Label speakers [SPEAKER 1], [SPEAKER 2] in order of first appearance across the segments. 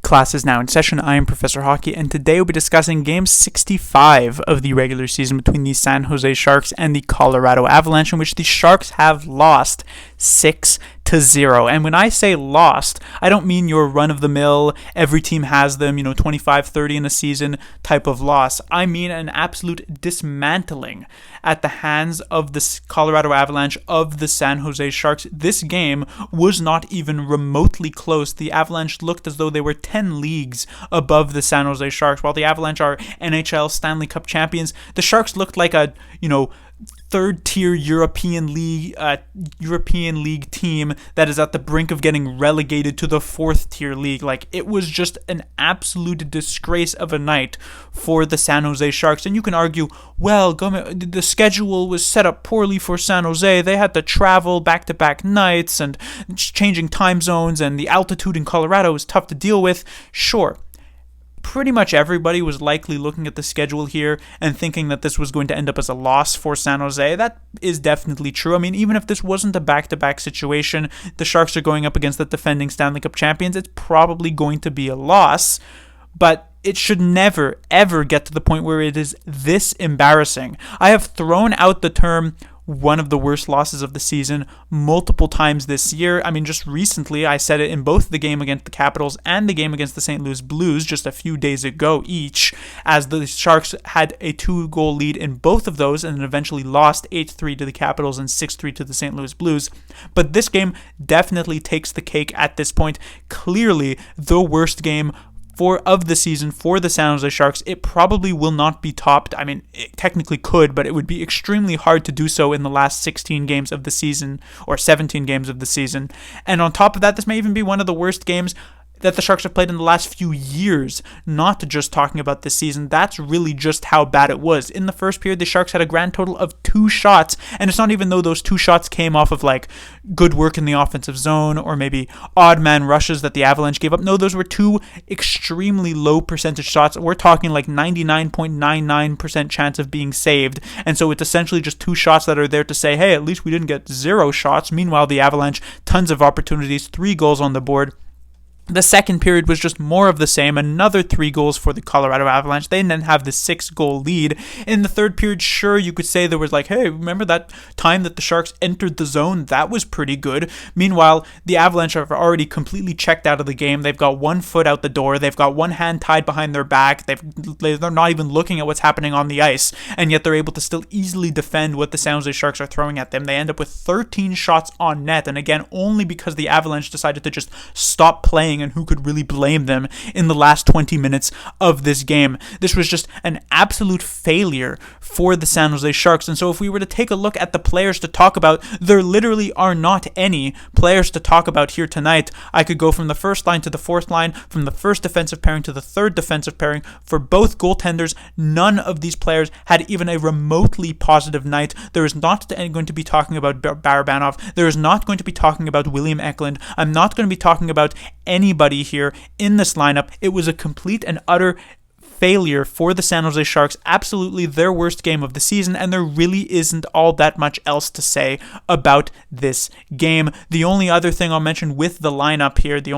[SPEAKER 1] Class is now in session. I am Professor Hockey, and today we'll be discussing Game 65 of the regular season between the San Jose Sharks and the Colorado Avalanche, in which the Sharks have lost 6-0. And when I say lost, I don't mean your run-of-the-mill, every team has them, 25-30 in a season type of loss. I mean an absolute dismantling at the hands of the Colorado Avalanche of the San Jose Sharks. This game was not even remotely close. The Avalanche looked as though they were 10 leagues above the San Jose Sharks. While the Avalanche are NHL Stanley Cup champions, the Sharks looked like a, third-tier European League team that is at the brink of getting relegated to the fourth-tier league. It was just an absolute disgrace of a night for the San Jose Sharks. And you can argue, well, the schedule was set up poorly for San Jose. They had to travel back-to-back nights and changing time zones, and the altitude in Colorado was tough to deal with. Sure. Pretty much everybody was likely looking at the schedule here and thinking that this was going to end up as a loss for San Jose. That is definitely true. I mean, even if this wasn't a back-to-back situation, the Sharks are going up against the defending Stanley Cup champions, it's probably going to be a loss. But it should never, ever get to the point where it is this embarrassing. I have thrown out the term one of the worst losses of the season multiple times this year. I mean, just recently, I said it in both the game against the Capitals and the game against the St. Louis Blues just a few days ago each, as the Sharks had a 2-goal lead in both of those and then eventually lost 8-3 to the Capitals and 6-3 to the St. Louis Blues. But this game definitely takes the cake at this point. Clearly, the worst game of the season for the San Jose Sharks. It probably will not be topped. I mean, it technically could, but it would be extremely hard to do so in the last 16 games of the season, or 17 games of the season. And on top of that, this may even be one of the worst games that the Sharks have played in the last few years, not just talking about this season. That's really just how bad it was. In the first period, the Sharks had a grand total of 2 shots, and it's not even though those 2 shots came off of good work in the offensive zone or maybe odd man rushes that the Avalanche gave up. No, those were 2 extremely low percentage shots. We're talking 99.99% chance of being saved, and so it's essentially just 2 shots that are there to say, hey, at least we didn't get 0 shots. Meanwhile, the Avalanche, tons of opportunities, 3 goals on the board. The second period was just more of the same, another 3 goals for the Colorado Avalanche. They then have the 6-goal lead. In the third period, sure, you could say there was hey, remember that time that the Sharks entered the zone? That was pretty good. Meanwhile, the Avalanche are already completely checked out of the game. They've got 1 foot out the door. They've got 1 hand tied behind their back. They're not even looking at what's happening on the ice, and yet they're able to still easily defend what the San Jose Sharks are throwing at them. They end up with 13 shots on net, and again, only because the Avalanche decided to just stop playing, and who could really blame them in the last 20 minutes of this game. This was just an absolute failure for the San Jose Sharks. And so if we were to take a look at the players to talk about, there literally are not any players to talk about here tonight. I could go from the first line to the fourth line, from the first defensive pairing to the third defensive pairing. For both goaltenders, none of these players had even a remotely positive night. There is not going to be talking about Barabanov. There is not going to be talking about William Eklund. I'm not going to be talking about anybody here in this lineup. It was a complete and utter failure for the San Jose Sharks, absolutely their worst game of the season, and there really isn't all that much else to say about this game. The only other thing I'll mention with the lineup here, the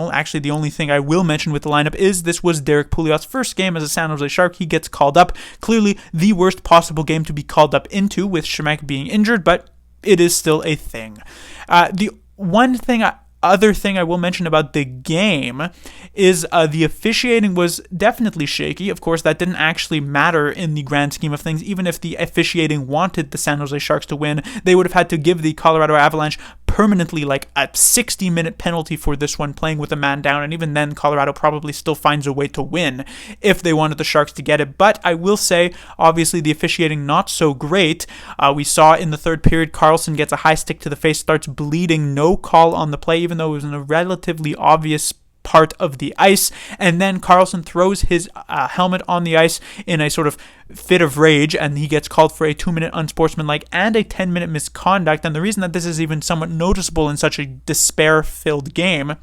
[SPEAKER 1] only thing I will mention with the lineup is this was Derek Pouliot's first game as a San Jose Shark. He gets called up. Clearly the worst possible game to be called up into, with Shemek being injured, but it is still a thing. Other thing I will mention about the game is the officiating was definitely shaky. Of course, that didn't actually matter in the grand scheme of things. Even if the officiating wanted the San Jose Sharks to win, they would have had to give the Colorado Avalanche permanently a 60-minute penalty for this one, playing with a man down, and even then Colorado probably still finds a way to win if they wanted the Sharks to get it. But I will say, obviously, the officiating not so great. We saw in the third period, Carlson gets a high stick to the face, starts bleeding, no call on the play, even though it was in a relatively obvious part of the ice, and then Carlson throws his helmet on the ice in a sort of fit of rage, and he gets called for a 2-minute unsportsmanlike and a 10-minute misconduct. And the reason that this is even somewhat noticeable in such a despair-filled game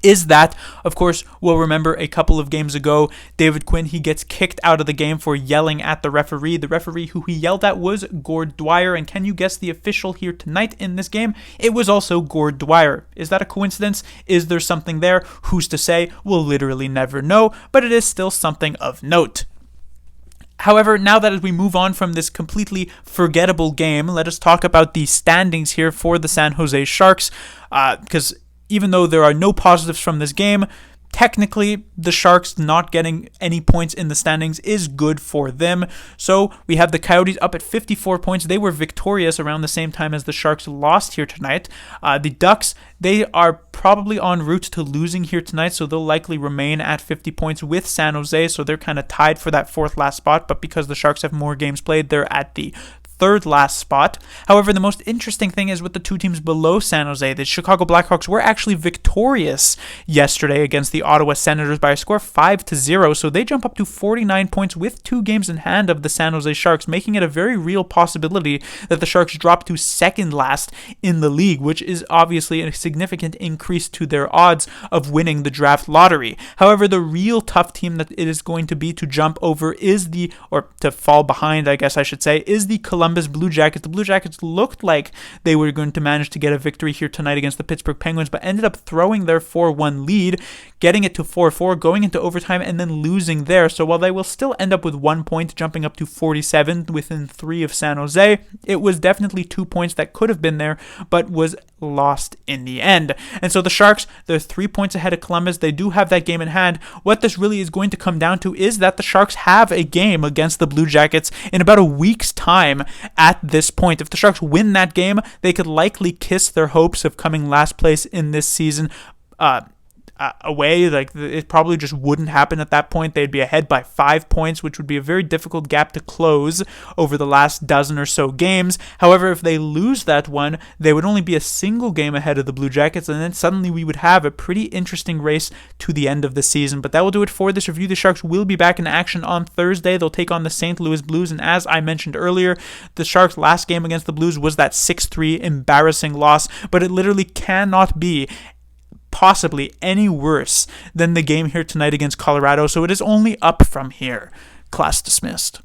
[SPEAKER 1] is that, of course, we'll remember a couple of games ago, David Quinn, he gets kicked out of the game for yelling at the referee. The referee who he yelled at was Gord Dwyer, and can you guess the official here tonight in this game? It was also Gord Dwyer. Is that a coincidence? Is there something there? Who's to say? We'll literally never know, but it is still something of note. However, now that as we move on from this completely forgettable game, let us talk about the standings here for the San Jose Sharks, because even though there are no positives from this game, technically the Sharks not getting any points in the standings is good for them. So we have the Coyotes up at 54 points. They were victorious around the same time as the Sharks lost here tonight. The Ducks, they are probably en route to losing here tonight, so they'll likely remain at 50 points with San Jose, so they're kind of tied for that fourth last spot, but because the Sharks have more games played, they're at the third last spot. However, the most interesting thing is with the two teams below San Jose, the Chicago Blackhawks were actually victorious yesterday against the Ottawa Senators by a score of 5-0, so they jump up to 49 points with 2 games in hand of the San Jose Sharks, making it a very real possibility that the Sharks drop to second last in the league, which is obviously a significant increase to their odds of winning the draft lottery. However, the real tough team that it is going to be to jump over or to fall behind, I guess I should say, is the Columbus Blue Jackets. The Blue Jackets looked like they were going to manage to get a victory here tonight against the Pittsburgh Penguins, but ended up throwing their 4-1 lead, getting it to 4-4, going into overtime, and then losing there. So while they will still end up with 1 point, jumping up to 47 within 3 of San Jose, it was definitely 2 points that could have been there, but was lost in the end. And so the Sharks, they're 3 points ahead of Columbus. They do have that game in hand. What this really is going to come down to is that the Sharks have a game against the Blue Jackets in about a week's time at this point. If the Sharks win that game, they could likely kiss their hopes of coming last place in this season away. Like, it probably just wouldn't happen at that point. They'd be ahead by 5 points, which would be a very difficult gap to close over the last dozen or so games. However, if they lose that one, they would only be a single game ahead of the Blue Jackets, and then suddenly we would have a pretty interesting race to the end of the season. But that will do it for this review. The Sharks will be back in action on Thursday. They'll take on the St. Louis Blues, and as I mentioned earlier, the Sharks' last game against the Blues was that 6-3 embarrassing loss, but it literally cannot be possibly any worse than the game here tonight against Colorado, so it is only up from here. Class dismissed.